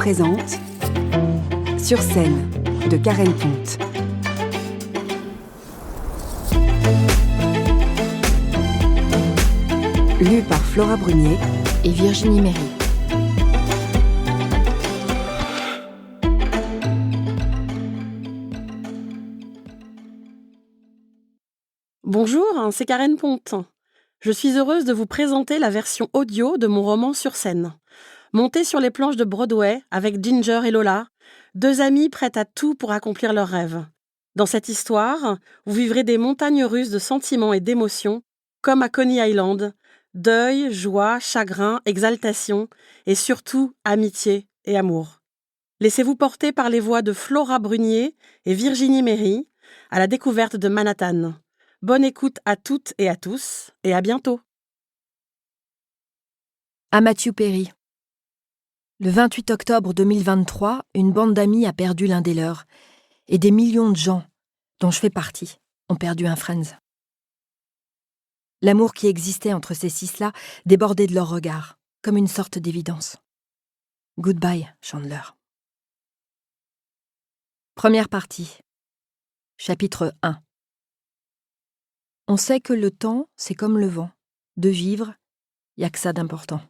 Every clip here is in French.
présente Sur scène de Karen Ponte. Lu par Flora Brunier et Virginie Méry. Bonjour, c'est Karen Ponte. Je suis heureuse de vous présenter la version audio de mon roman Sur scène. Montée sur les planches de Broadway avec Ginger et Lola, deux amies prêtes à tout pour accomplir leurs rêves. Dans cette histoire, vous vivrez des montagnes russes de sentiments et d'émotions, comme à Coney Island, deuil, joie, chagrin, exaltation et surtout amitié et amour. Laissez-vous porter par les voix de Flora Brunier et Virginie Méry à la découverte de Manhattan. Bonne écoute à toutes et à tous, et à bientôt. À Matthew Perry. Le 28 octobre 2023, une bande d'amis a perdu l'un des leurs, et des millions de gens, dont je fais partie, ont perdu un friends. L'amour qui existait entre ces six-là débordait de leurs regards, comme une sorte d'évidence. Goodbye, Chandler. Première partie. Chapitre 1. On sait que le temps, c'est comme le vent. De vivre, y a que ça d'important.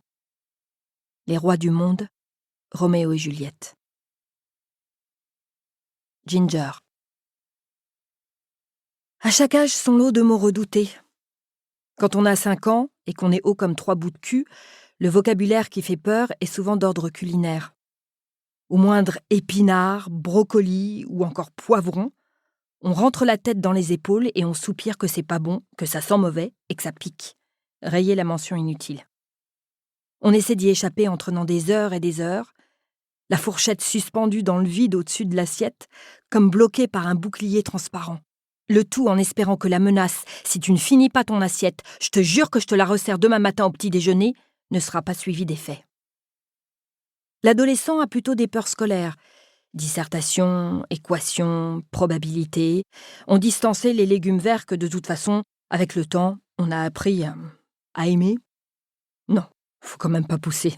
Les rois du monde, Roméo et Juliette. Ginger. À chaque âge, son lot de mots redoutés. Quand on a 5 ans et qu'on est haut comme 3 bouts de cul, le vocabulaire qui fait peur est souvent d'ordre culinaire. Au moindre épinard, brocoli ou encore poivron, on rentre la tête dans les épaules et on soupire que c'est pas bon, que ça sent mauvais et que ça pique. Rayez la mention inutile. On essaie d'y échapper en traînant des heures et des heures, la fourchette suspendue dans le vide au-dessus de l'assiette, comme bloquée par un bouclier transparent. Le tout en espérant que la menace « si tu ne finis pas ton assiette, je te jure que je te la resserre demain matin au petit déjeuner » ne sera pas suivie d'effet. L'adolescent a plutôt des peurs scolaires. Dissertation, équation, probabilité. On distançait les légumes verts que de toute façon, avec le temps, on a appris à aimer. Non, faut quand même pas pousser.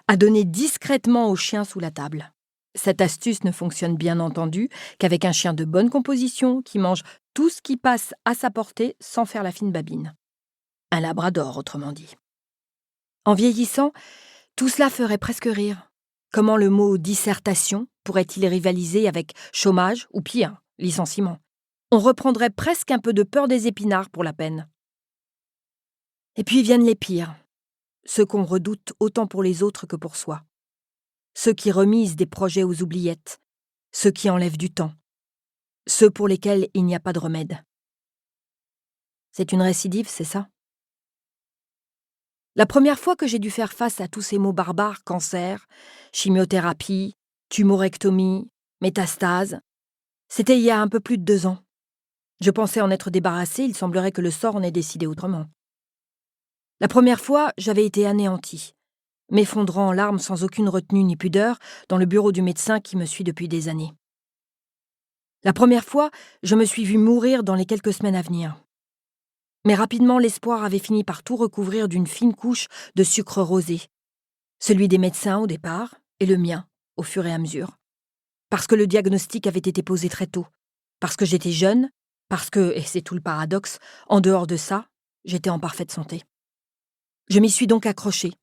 À donner discrètement au chien sous la table. Cette astuce ne fonctionne bien entendu qu'avec un chien de bonne composition qui mange tout ce qui passe à sa portée sans faire la fine babine. Un labrador, autrement dit. En vieillissant, tout cela ferait presque rire. Comment le mot « dissertation » pourrait-il rivaliser avec chômage ou pire, licenciement? On reprendrait presque un peu de peur des épinards pour la peine. Et puis viennent les pires, ceux qu'on redoute autant pour les autres que pour soi. Ceux qui remisent des projets aux oubliettes, ceux qui enlèvent du temps, ceux pour lesquels il n'y a pas de remède. C'est une récidive, c'est ça? La première fois que j'ai dû faire face à tous ces mots barbares, cancer, chimiothérapie, tumorectomie, métastase, c'était il y a un peu plus de 2 ans. Je pensais en être débarrassée, il semblerait que le sort en ait décidé autrement. La première fois, j'avais été anéantie, m'effondrant en larmes sans aucune retenue ni pudeur dans le bureau du médecin qui me suit depuis des années. La première fois, je me suis vue mourir dans les quelques semaines à venir. Mais rapidement, l'espoir avait fini par tout recouvrir d'une fine couche de sucre rosé. Celui des médecins au départ, et le mien, au fur et à mesure. Parce que le diagnostic avait été posé très tôt. Parce que j'étais jeune, parce que, et c'est tout le paradoxe, en dehors de ça, j'étais en parfaite santé. Je m'y suis donc accrochée,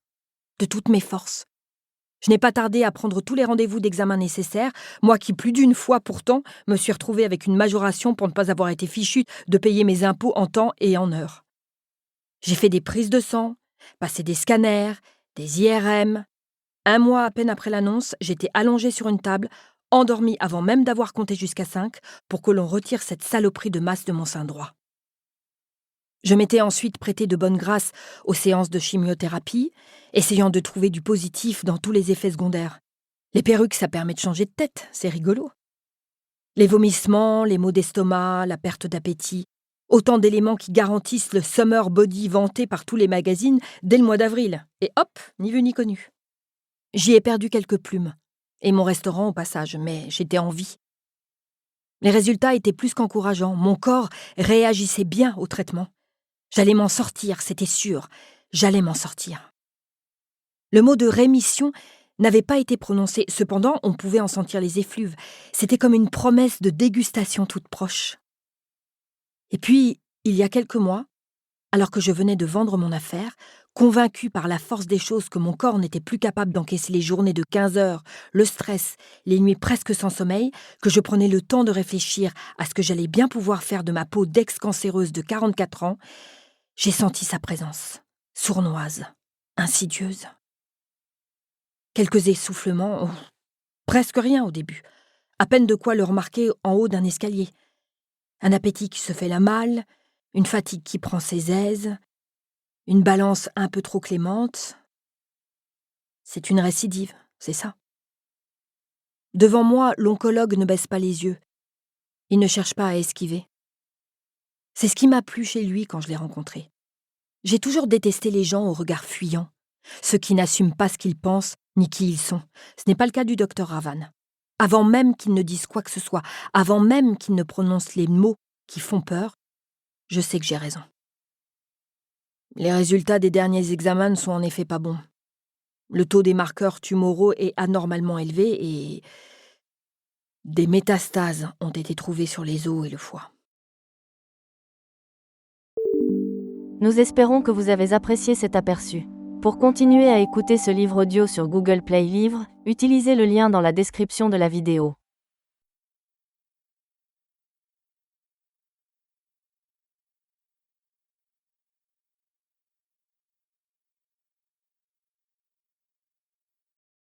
de toutes mes forces. Je n'ai pas tardé à prendre tous les rendez-vous d'examen nécessaires, moi qui plus d'une fois pourtant me suis retrouvée avec une majoration pour ne pas avoir été fichue de payer mes impôts en temps et en heure. J'ai fait des prises de sang, passé des scanners, des IRM. 1 mois à peine après l'annonce, j'étais allongée sur une table, endormie avant même d'avoir compté jusqu'à 5 pour que l'on retire cette saloperie de masse de mon sein droit. Je m'étais ensuite prêtée de bonne grâce aux séances de chimiothérapie, essayant de trouver du positif dans tous les effets secondaires. Les perruques, ça permet de changer de tête, c'est rigolo. Les vomissements, les maux d'estomac, la perte d'appétit, autant d'éléments qui garantissent le summer body vanté par tous les magazines dès le mois d'avril. Et hop, ni vu ni connu. J'y ai perdu quelques plumes, et mon restaurant au passage, mais j'étais en vie. Les résultats étaient plus qu'encourageants, mon corps réagissait bien au traitement. J'allais m'en sortir, c'était sûr, j'allais m'en sortir. Le mot de rémission n'avait pas été prononcé. Cependant, on pouvait en sentir les effluves. C'était comme une promesse de dégustation toute proche. Et puis, il y a quelques mois, alors que je venais de vendre mon affaire, convaincue par la force des choses que mon corps n'était plus capable d'encaisser les journées de 15 heures, le stress, les nuits presque sans sommeil, que je prenais le temps de réfléchir à ce que j'allais bien pouvoir faire de ma peau d'ex-cancéreuse de 44 ans, j'ai senti sa présence, sournoise, insidieuse. Quelques essoufflements, presque rien au début, à peine de quoi le remarquer en haut d'un escalier. Un appétit qui se fait la malle, une fatigue qui prend ses aises, une balance un peu trop clémente. C'est une récidive, c'est ça. Devant moi, l'oncologue ne baisse pas les yeux. Il ne cherche pas à esquiver. C'est ce qui m'a plu chez lui quand je l'ai rencontré. J'ai toujours détesté les gens au regard fuyant, ceux qui n'assument pas ce qu'ils pensent ni qui ils sont. Ce n'est pas le cas du docteur Ravan. Avant même qu'il ne dise quoi que ce soit, avant même qu'il ne prononce les mots qui font peur, je sais que j'ai raison. Les résultats des derniers examens ne sont en effet pas bons. Le taux des marqueurs tumoraux est anormalement élevé et des métastases ont été trouvées sur les os et le foie. Nous espérons que vous avez apprécié cet aperçu. Pour continuer à écouter ce livre audio sur Google Play Livres, utilisez le lien dans la description de la vidéo.